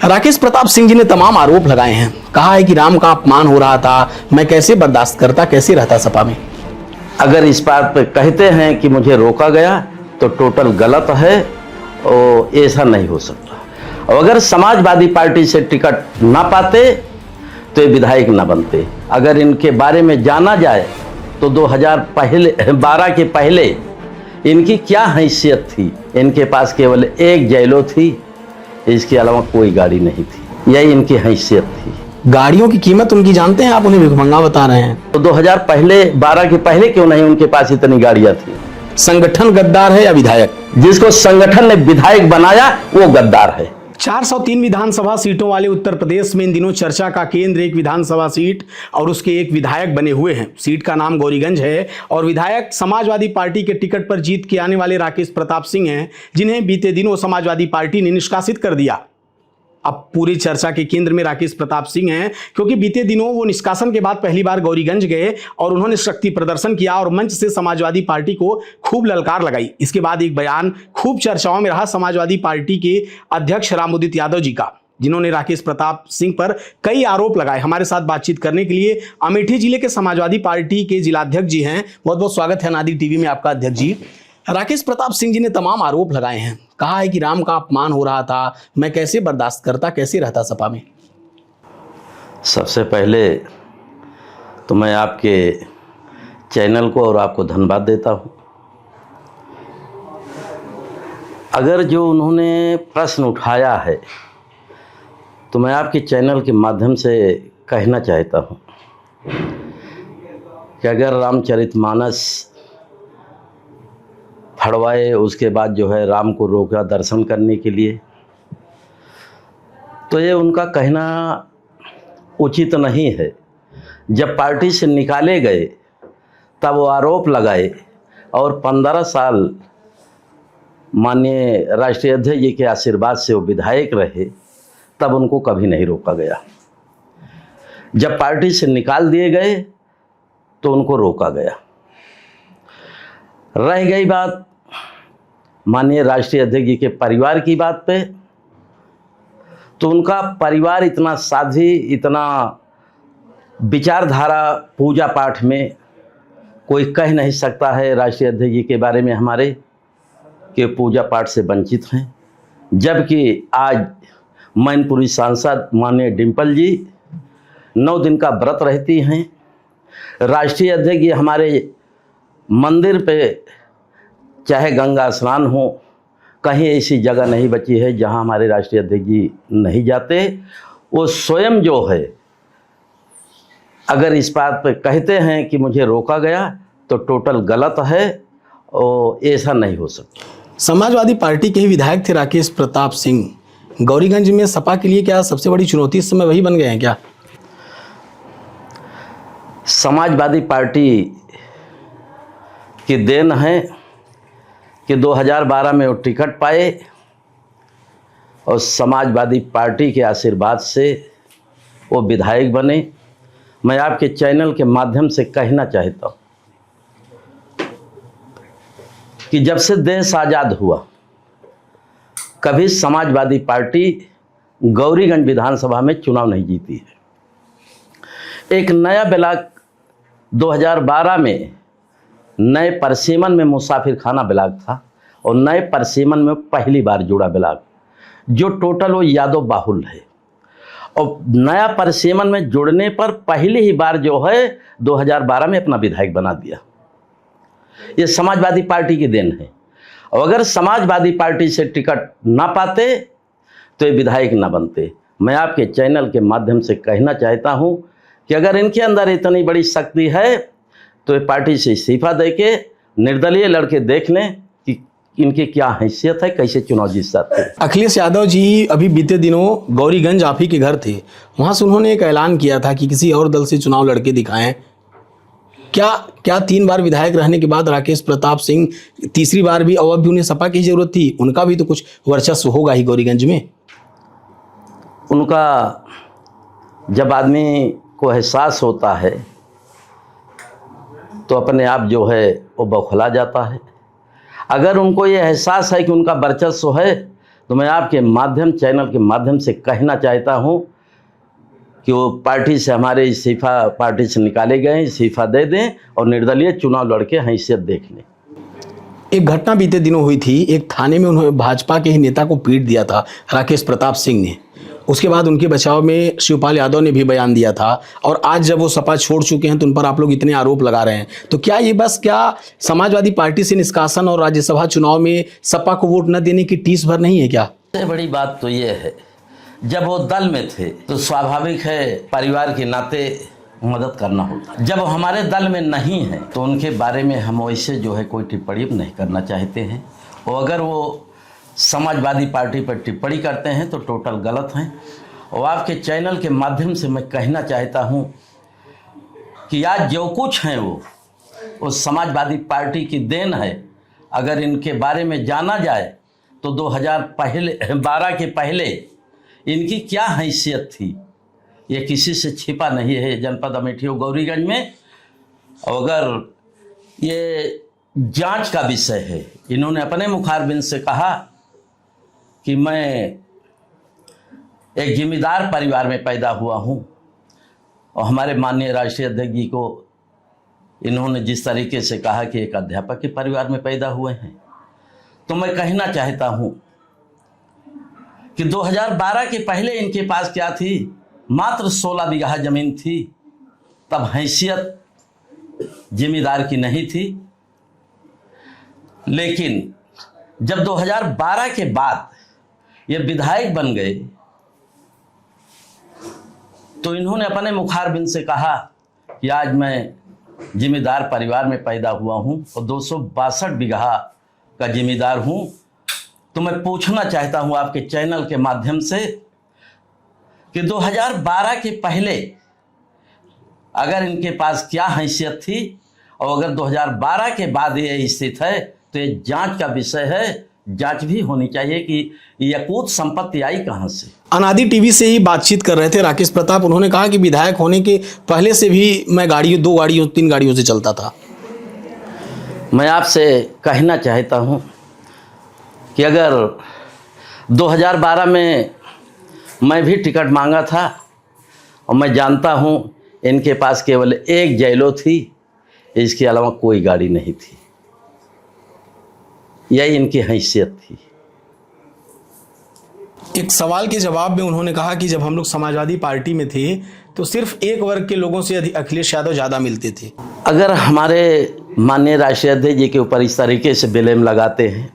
राकेश प्रताप सिंह जी ने तमाम आरोप लगाए हैं। कहा है कि राम का अपमान हो रहा था, मैं कैसे बर्दाश्त करता, कैसे रहता सपा में। अगर इस बात पे कहते हैं कि मुझे रोका गया तो टोटल गलत है और ऐसा नहीं हो सकता। और अगर समाजवादी पार्टी से टिकट ना पाते तो ये विधायक ना बनते। अगर इनके बारे में जाना जाए तो 2012 के पहले इनकी क्या हैसियत थी। इनके पास केवल एक जैलो थी, इसके अलावा कोई गाड़ी नहीं थी। यही इनकी हैसियत थी। गाड़ियों की कीमत उनकी जानते हैं आप, उन्हें भिखमंगा बता रहे हैं। तो 2012 के पहले क्यों नहीं उनके पास इतनी गाड़ियां थी। संगठन गद्दार है या विधायक? जिसको संगठन ने विधायक बनाया वो गद्दार है। 403 विधानसभा सीटों वाले उत्तर प्रदेश में इन दिनों चर्चा का केंद्र एक विधानसभा सीट और उसके एक विधायक बने हुए हैं। सीट का नाम गौरीगंज है और विधायक समाजवादी पार्टी के टिकट पर जीत के आने वाले राकेश प्रताप सिंह हैं, जिन्हें बीते दिनों समाजवादी पार्टी ने निष्कासित कर दिया। अब पूरी चर्चा के केंद्र में राकेश प्रताप सिंह हैं, क्योंकि बीते दिनों वो निष्कासन के बाद पहली बार गौरीगंज गए और उन्होंने शक्ति प्रदर्शन किया और मंच से समाजवादी पार्टी को खूब ललकार लगाई। इसके बाद एक बयान खूब चर्चाओं में रहा समाजवादी पार्टी के अध्यक्ष राम उदित यादव जी का, जिन्होंने राकेश प्रताप सिंह पर कई आरोप लगाए। हमारे साथ बातचीत करने के लिए अमेठी जिले के समाजवादी पार्टी के जिलाध्यक्ष जी हैं। बहुत बहुत स्वागत है नादिर टीवी में आपका अध्यक्ष जी। राकेश प्रताप सिंह जी ने तमाम आरोप लगाए हैं। कहा है कि राम का अपमान हो रहा था, मैं कैसे बर्दाश्त करता, कैसे रहता सपा में। सबसे पहले तो मैं आपके चैनल को और आपको धन्यवाद देता हूं। अगर जो उन्होंने प्रश्न उठाया है तो मैं आपके चैनल के माध्यम से कहना चाहता हूं कि अगर रामचरितमानस फड़वाए, उसके बाद जो है राम को रोका दर्शन करने के लिए, तो ये उनका कहना उचित नहीं है। जब पार्टी से निकाले गए तब वो आरोप लगाए और 15 साल माननीय राष्ट्रीय अध्यक्ष जी के आशीर्वाद से वो विधायक रहे, तब उनको कभी नहीं रोका गया। जब पार्टी से निकाल दिए गए तो उनको रोका गया। रह गई बात माननीय राष्ट्रीय अध्यक्ष जी के परिवार की बात पे, तो उनका परिवार इतना साध्वी, इतना विचारधारा पूजा पाठ में कोई कह नहीं सकता है राष्ट्रीय अध्यक्ष जी के बारे में हमारे कि पूजा पाठ से वंचित हैं। जबकि आज मैनपुरी सांसद माननीय डिम्पल जी 9 दिन का व्रत रहती हैं। राष्ट्रीय अध्यक्ष जी हमारे मंदिर पे चाहे गंगा स्नान हो, कहीं ऐसी जगह नहीं बची है जहां हमारे राष्ट्रीय अध्यक्ष जी नहीं जाते। वो स्वयं जो है, अगर इस बात पे कहते हैं कि मुझे रोका गया तो टोटल गलत है और ऐसा नहीं हो सकता। समाजवादी पार्टी के ही विधायक थे राकेश प्रताप सिंह। गौरीगंज में सपा के लिए क्या सबसे बड़ी चुनौती इस समय वही बन गए हैं क्या? समाजवादी पार्टी की देन है कि 2012 में वो टिकट पाए और समाजवादी पार्टी के आशीर्वाद से वो विधायक बने। मैं आपके चैनल के माध्यम से कहना चाहता हूँ कि जब से देश आज़ाद हुआ, कभी समाजवादी पार्टी गौरीगंज विधानसभा में चुनाव नहीं जीती है। एक नया ब्लॉक 2012 में नए परसीमन में मुसाफिर खाना ब्लॉक था और नए परसीमन में पहली बार जुड़ा ब्लॉक, जो टोटल वो यादव बाहुल है। और नया परसीमन में जुड़ने पर पहली ही बार जो है 2012 में अपना विधायक बना दिया। ये समाजवादी पार्टी की देन है। और अगर समाजवादी पार्टी से टिकट ना पाते तो ये विधायक ना बनते। मैं आपके चैनल के माध्यम से कहना चाहता हूँ कि अगर इनके अंदर इतनी बड़ी शक्ति है तो ये पार्टी से इस्तीफा देके निर्दलीय लड़के देख लें कि इनकी क्या हैसियत है, कैसे चुनाव जीत सकते हैं। अखिलेश यादव जी अभी बीते दिनों गौरीगंज आप ही के घर थे, वहां से उन्होंने एक ऐलान किया था कि किसी और दल से चुनाव लड़के दिखाएं। क्या 3 बार विधायक रहने के बाद राकेश प्रताप सिंह तीसरी बार भी, और अब भी उन्हें सपा की जरूरत थी? उनका भी तो कुछ वर्चस्व होगा ही गौरीगंज में। उनका जब आदमी को एहसास होता है तो अपने आप जो है वो बौखला जाता है। अगर उनको ये एहसास है कि उनका वर्चस्व है तो मैं आपके माध्यम चैनल के माध्यम से कहना चाहता हूं कि वो पार्टी से हमारे इस्तीफा पार्टी से निकाले गए, इस्तीफा दे दें और निर्दलीय चुनाव लड़के हैसियत देख लें। एक घटना बीते दिनों हुई थी, एक थाने में उन्होंने भाजपा के ही नेता को पीट दिया था राकेश प्रताप सिंह ने। उसके बाद उनके बचाव में शिवपाल यादव ने भी बयान दिया था, और आज जब वो सपा छोड़ चुके हैं तो उन पर आप लोग इतने आरोप लगा रहे हैं। तो क्या ये बस क्या समाजवादी पार्टी से निष्कासन और राज्यसभा चुनाव में सपा को वोट न देने की टीस भर नहीं है क्या? सबसे बड़ी बात तो ये है, जब वो दल में थे तो स्वाभाविक है परिवार के नाते मदद करना होता। जब हमारे दल में नहीं है तो उनके बारे में हम वैसे जो है कोई टिप्पणी नहीं करना चाहते हैं, और अगर वो समाजवादी पार्टी पर टिप्पणी करते हैं तो टोटल गलत हैं। और आपके चैनल के माध्यम से मैं कहना चाहता हूं कि आज जो कुछ हैं वो समाजवादी पार्टी की देन है। अगर इनके बारे में जाना जाए तो 2012 के पहले इनकी क्या हैसियत थी, ये किसी से छिपा नहीं है जनपद अमेठी और गौरीगंज में। और अगर ये जांच का विषय है, इन्होंने अपने मुखारबिन से कहा कि मैं एक जिम्मेदार परिवार में पैदा हुआ हूं, और हमारे माननीय राष्ट्रीय अध्यक्ष जी को इन्होंने जिस तरीके से कहा कि एक अध्यापक के परिवार में पैदा हुए हैं, तो मैं कहना चाहता हूं कि 2012 के पहले इनके पास क्या थी, मात्र 16 बीघा जमीन थी। तब हैसियत जिम्मेदार की नहीं थी। लेकिन जब 2012 के बाद ये विधायक बन गए तो इन्होंने अपने मुखारबिन से कहा कि आज मैं जिम्मेदार परिवार में पैदा हुआ हूं और 262 बीघा का जिम्मेदार हूं। तो मैं पूछना चाहता हूं आपके चैनल के माध्यम से कि 2012 के पहले अगर इनके पास क्या हैसियत थी, और अगर 2012 के बाद ये स्थित है तो ये जांच का विषय है। जांच भी होनी चाहिए कि यकूत संपत्ति आई कहां से। अनादि टीवी से ही बातचीत कर रहे थे राकेश प्रताप। उन्होंने कहा कि विधायक होने के पहले से भी मैं 2 गाड़ियों 3 गाड़ियों से चलता था। मैं आपसे कहना चाहता हूं कि अगर 2012 में मैं भी टिकट मांगा था, और मैं जानता हूं इनके पास केवल एक जैलो थी, इसके अलावा कोई गाड़ी नहीं थी। यही इनकी हैसियत थी। एक सवाल के जवाब में उन्होंने कहा कि जब हम लोग समाजवादी पार्टी में थे तो सिर्फ एक वर्ग के लोगों से अखिलेश यादव ज़्यादा मिलते थे। अगर हमारे माननीय राष्ट्रीय अध्यक्ष जी के ऊपर इस तरीके से ब्लेम लगाते हैं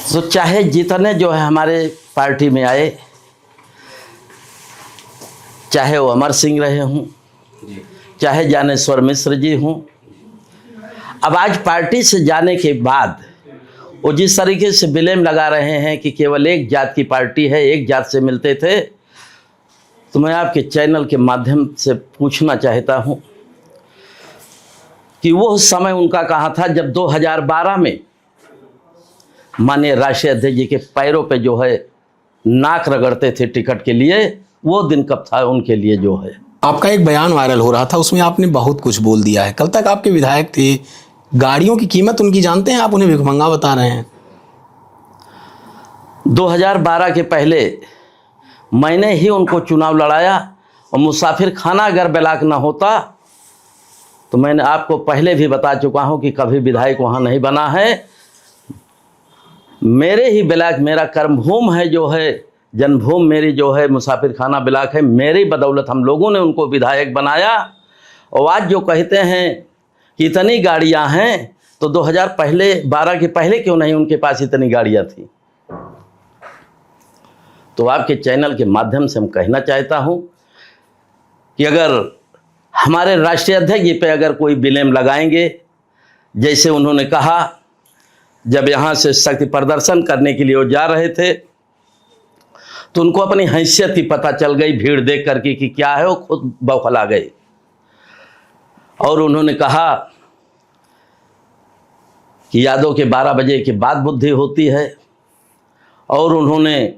तो चाहे जितने जो है हमारे पार्टी में आए, चाहे वो अमर सिंह रहे हों, चाहे ज्ञानेश्वर मिश्र जी हों, अब आज पार्टी से जाने के बाद वो जिस तरीके से ब्लेम लगा रहे हैं कि केवल एक जात की पार्टी है, एक जात से मिलते थे, तो मैं आपके चैनल के माध्यम से पूछना चाहता हूं कि वो समय उनका कहाँ था जब 2012 में माननीय राष्ट्रीय अध्यक्ष जी के पैरों पे जो है नाक रगड़ते थे टिकट के लिए, वो दिन कब था उनके लिए जो है। आपका एक बयान वायरल हो रहा था, उसमें आपने बहुत कुछ बोल दिया है। कल तक आपके विधायक थे, गाड़ियों की कीमत उनकी जानते हैं, आप उन्हें भिखमंगा बता रहे हैं। 2012 के पहले मैंने ही उनको चुनाव लड़ाया, और मुसाफिर खाना अगर ब्लॉक ना होता तो मैंने आपको पहले भी बता चुका हूं कि कभी विधायक वहां नहीं बना है। मेरे ही ब्लॉक, मेरा कर्मभूमि है जो है, जन्मभूमि मेरी जो है मुसाफिर खाना ब्लॉक है, मेरी बदौलत हम लोगों ने उनको विधायक बनाया। और आज जो कहते हैं कि इतनी गाड़ियां हैं, तो 2012 के पहले क्यों नहीं उनके पास इतनी गाड़ियां थी? तो आपके चैनल के माध्यम से हम कहना चाहता हूं कि अगर हमारे राष्ट्रीय अध्यक्ष जी पे अगर कोई ब्लेम लगाएंगे, जैसे उन्होंने कहा जब यहाँ से शक्ति प्रदर्शन करने के लिए वो जा रहे थे तो उनको अपनी हैसियत ही पता चल गई भीड़ देख करके कि क्या है, वो खुद बौखला गए। और उन्होंने कहा कि यादव के 12 बजे के बाद बुद्धि होती है, और उन्होंने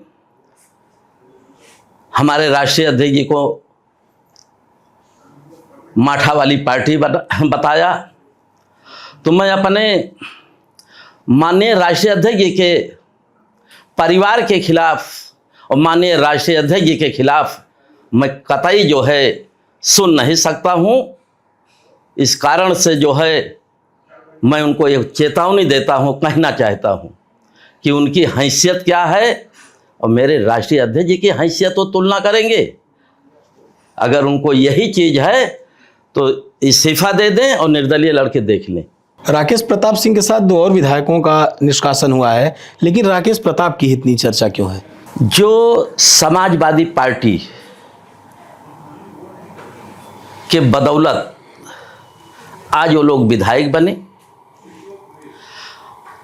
हमारे राष्ट्रीय अध्यक्ष जी को माठा वाली पार्टी बताया। तो मैं अपने माननीय राष्ट्रीय अध्यक्ष जी के परिवार के खिलाफ और माननीय राष्ट्रीय अध्यक्ष जी के खिलाफ मैं कतई जो है सुन नहीं सकता हूँ। इस कारण से जो है मैं उनको एक चेतावनी देता हूँ, कहना चाहता हूँ कि उनकी हैसियत क्या है और मेरे राष्ट्रीय अध्यक्ष जी की हैसियत तो तुलना करेंगे। अगर उनको यही चीज़ है तो इस्तीफा दे दें और निर्दलीय लड़के देख लें। राकेश प्रताप सिंह के साथ 2 और विधायकों का निष्कासन हुआ है, लेकिन राकेश प्रताप की इतनी चर्चा क्यों है? जो समाजवादी पार्टी के बदौलत आज वो लोग विधायक बने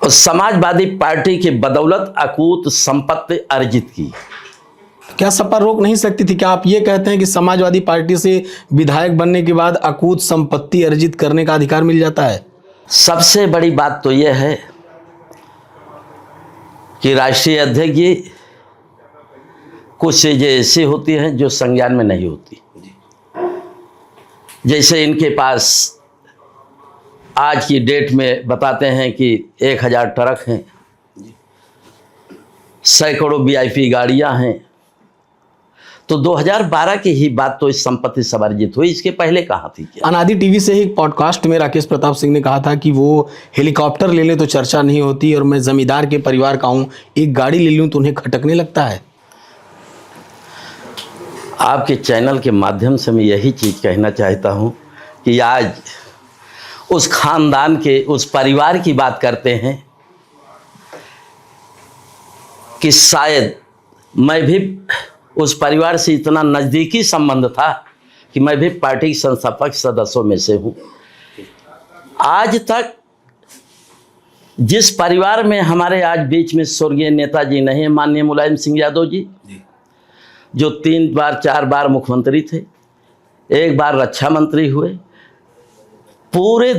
और समाजवादी पार्टी के बदौलत अकूत संपत्ति अर्जित की। क्या सपा रोक नहीं सकती थी? क्या आप ये कहते हैं कि समाजवादी पार्टी से विधायक बनने के बाद अकूत संपत्ति अर्जित करने का अधिकार मिल जाता है? सबसे बड़ी बात तो यह है कि राष्ट्रीय अध्यक्ष जी कुछ चीज़ें ऐसी होती हैं जो संज्ञान में नहीं होती। जैसे इनके पास आज की डेट में बताते हैं कि 1000 ट्रक हैं, सैकड़ों वीआईपी गाड़ियां हैं। तो 2012 की ही बात तो इस संपत्ति से अर्जित हुई, इसके पहले कहाँ थी क्या? अनादि टीवी से एक पॉडकास्ट में राकेश प्रताप सिंह ने कहा था कि वो हेलीकॉप्टर ले ले तो चर्चा नहीं होती और मैं जमींदार के परिवार का हूँ, एक गाड़ी ले लूँ तो उन्हें खटकने लगता है। आपके चैनल के माध्यम से मैं यही चीज़ कहना चाहता हूँ कि आज उस खानदान के, उस परिवार की बात करते हैं कि शायद मैं भी उस परिवार से इतना नज़दीकी संबंध था कि मैं भी पार्टी के संस्थापक सदस्यों में से हूँ। आज तक जिस परिवार में हमारे आज बीच में स्वर्गीय नेताजी नहीं है, माननीय मुलायम सिंह यादव जी, जो 3 बार 4 बार मुख्यमंत्री थे, 1 बार रक्षा मंत्री हुए, पूरे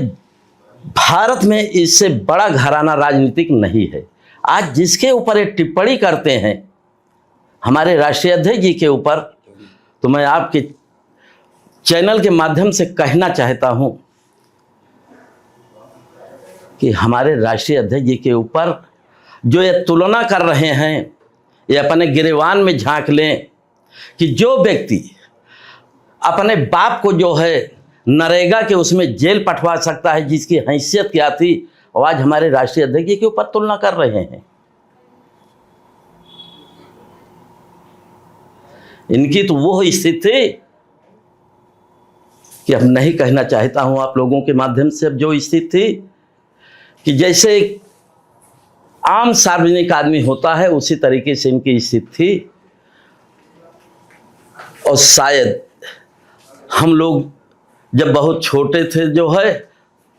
भारत में इससे बड़ा घराना राजनीतिक नहीं है। आज जिसके ऊपर एक टिप्पणी करते हैं हमारे राष्ट्रीय अध्यक्ष जी के ऊपर, तो मैं आपके चैनल के माध्यम से कहना चाहता हूं कि हमारे राष्ट्रीय अध्यक्ष जी के ऊपर जो ये तुलना कर रहे हैं, ये अपने गिरेबान में झांक लें कि जो व्यक्ति अपने बाप को जो है नरेगा के उसमें जेल पठवा सकता है, जिसकी हैसियत क्या थी, और आज हमारे राष्ट्रीय अध्यक्ष जी के ऊपर तुलना कर रहे हैं। इनकी तो वो स्थिति थी कि अब नहीं कहना चाहता हूं आप लोगों के माध्यम से, अब जो स्थिति थी कि जैसे एक आम सार्वजनिक आदमी होता है उसी तरीके से इनकी स्थिति थी। और शायद हम लोग जब बहुत छोटे थे जो है,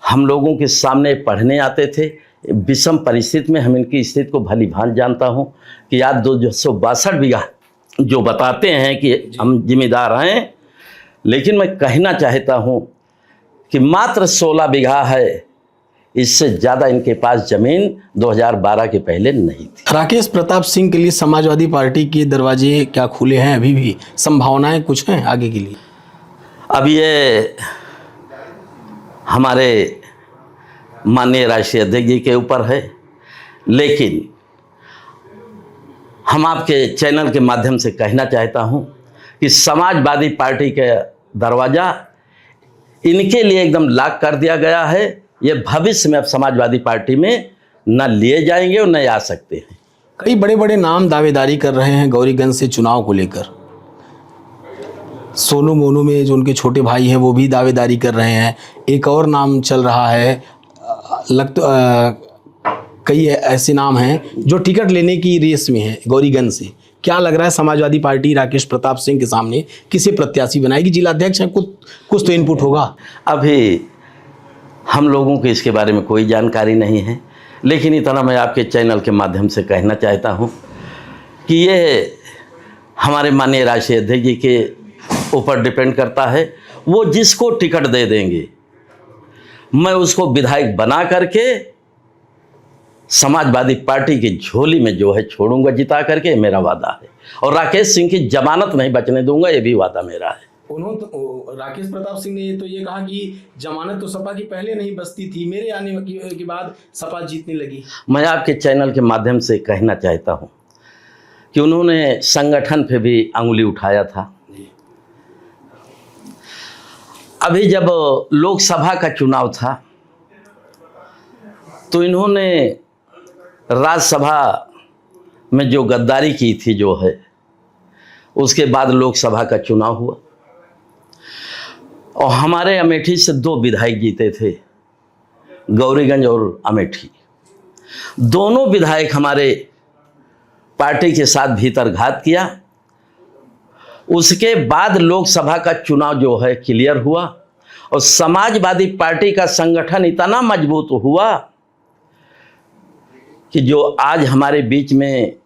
हम लोगों के सामने पढ़ने आते थे, विषम परिस्थिति में हम इनकी स्थिति को भली भांति जानता हूं कि आज 262 बीघा जो बताते हैं कि हम जिम्मेदार हैं, लेकिन मैं कहना चाहता हूं कि मात्र 16 बीघा है, इससे ज़्यादा इनके पास ज़मीन 2012 के पहले नहीं थी। राकेश प्रताप सिंह के लिए समाजवादी पार्टी के दरवाजे क्या खुले हैं? अभी भी संभावनाएं कुछ हैं आगे के लिए? अब ये हमारे माननीय राष्ट्रीय अध्यक्ष जी के ऊपर है, लेकिन हम आपके चैनल के माध्यम से कहना चाहता हूं कि समाजवादी पार्टी का दरवाज़ा इनके लिए एकदम लॉक कर दिया गया है। ये भविष्य में अब समाजवादी पार्टी में न लिए जाएंगे और न आ सकते हैं। कई बड़े बड़े नाम दावेदारी कर रहे हैं गौरीगंज से चुनाव को लेकर। सोनू मोनू में जो उनके छोटे भाई हैं वो भी दावेदारी कर रहे हैं। एक और नाम चल रहा है, कई ऐसे नाम हैं जो टिकट लेने की रेस में हैं गौरीगंज से। क्या लग रहा है समाजवादी पार्टी राकेश प्रताप सिंह के सामने किसे प्रत्याशी बनाएगी? जिला अध्यक्ष हैं, कुछ तो इनपुट होगा। अभी हम लोगों को इसके बारे में कोई जानकारी नहीं है, लेकिन इतना मैं आपके चैनल के माध्यम से कहना चाहता हूं कि ये हमारे माननीय राष्ट्रीय अध्यक्ष जी के ऊपर डिपेंड करता है। वो जिसको टिकट दे देंगे मैं उसको विधायक बना करके समाजवादी पार्टी की झोली में जो है छोड़ूंगा, जिता करके, मेरा वादा है। और राकेश सिंह की जमानत नहीं बचने दूंगा, ये भी वादा मेरा है। उन्होंने तो राकेश प्रताप सिंह ने तो ये कहा कि जमानत तो सपा की पहले नहीं बचती थी, मेरे आने के बाद सपा जीतने लगी। मैं आपके चैनल के माध्यम से कहना चाहता हूं कि उन्होंने संगठन पे भी अंगुली उठाया था। अभी जब लोकसभा का चुनाव था तो इन्होंने राज्यसभा में जो गद्दारी की थी जो है, उसके बाद लोकसभा का चुनाव हुआ और हमारे अमेठी से 2 विधायक जीते थे, गौरीगंज और अमेठी। दोनों विधायक हमारे पार्टी के साथ भीतरघात किया। उसके बाद लोकसभा का चुनाव जो है क्लियर हुआ और समाजवादी पार्टी का संगठन इतना मजबूत हुआ कि जो आज हमारे बीच में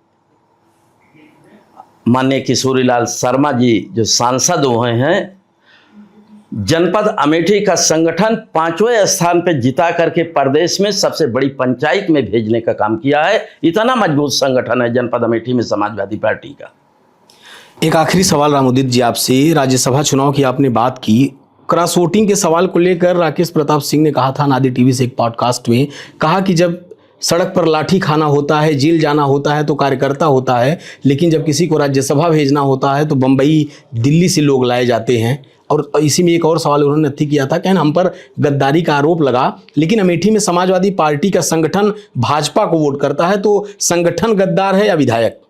माननीय किशोरीलाल शर्मा जी जो सांसद हुए हैं, जनपद अमेठी का संगठन 5वें स्थान पर जिता करके प्रदेश में सबसे बड़ी पंचायत में भेजने का काम किया है। इतना मजबूत संगठन है जनपद अमेठी में समाजवादी पार्टी का। एक आखिरी सवाल रामउदित जी आपसे, राज्यसभा चुनाव की आपने बात की, क्रॉस वोटिंग के सवाल को लेकर राकेश प्रताप सिंह ने कहा था नादी टीवी से एक पॉडकास्ट में, कहा कि जब सड़क पर लाठी खाना होता है, जेल जाना होता है तो कार्यकर्ता होता है, लेकिन जब किसी को राज्यसभा भेजना होता है तो बम्बई दिल्ली से लोग लाए जाते हैं। और इसी में एक और सवाल उन्होंने नत्थी किया था कि हम पर गद्दारी का आरोप लगा, लेकिन अमेठी में समाजवादी पार्टी का संगठन भाजपा को वोट करता है, तो संगठन गद्दार है या विधायक?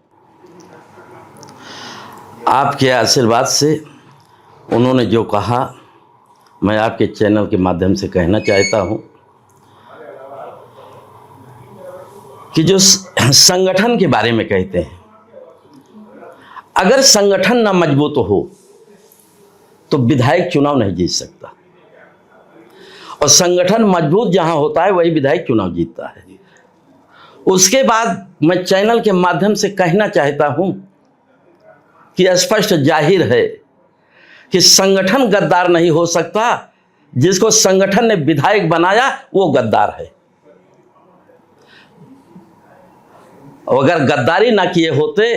आपके आशीर्वाद से उन्होंने जो कहा, मैं आपके चैनल के माध्यम से कहना चाहता हूं कि जो संगठन के बारे में कहते हैं, अगर संगठन ना मजबूत हो तो विधायक चुनाव नहीं जीत सकता, और संगठन मजबूत जहां होता है वही विधायक चुनाव जीतता है। उसके बाद मैं चैनल के माध्यम से कहना चाहता हूं कि स्पष्ट जाहिर है कि संगठन गद्दार नहीं हो सकता। जिसको संगठन ने विधायक बनाया वो गद्दार है। और अगर गद्दारी ना किए होते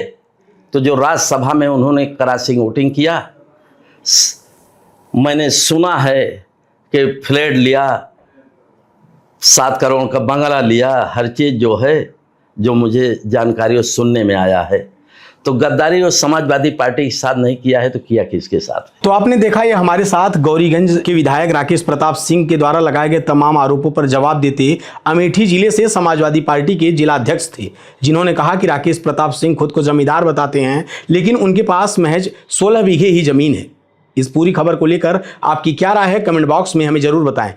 तो जो राज्यसभा में उन्होंने क्रॉसिंग वोटिंग किया, मैंने सुना है कि फ्लैट लिया, 7 करोड़ का बंगला लिया, हर चीज़ जो है, जो मुझे जानकारी सुनने में आया है। तो गद्दारी और समाजवादी पार्टी के साथ नहीं किया है तो किया किसके साथ? तो आपने देखा ये हमारे साथ गौरीगंज के विधायक राकेश प्रताप सिंह के द्वारा लगाए गए तमाम आरोपों पर जवाब देते अमेठी जिले से समाजवादी पार्टी के जिलाध्यक्ष थे, जिन्होंने कहा कि राकेश प्रताप सिंह खुद को जमींदार बताते हैं, लेकिन उनके पास महज 16 बीघे ही जमीन है। इस पूरी खबर को लेकर आपकी क्या राय है, कमेंट बॉक्स में हमें जरूर बताएं।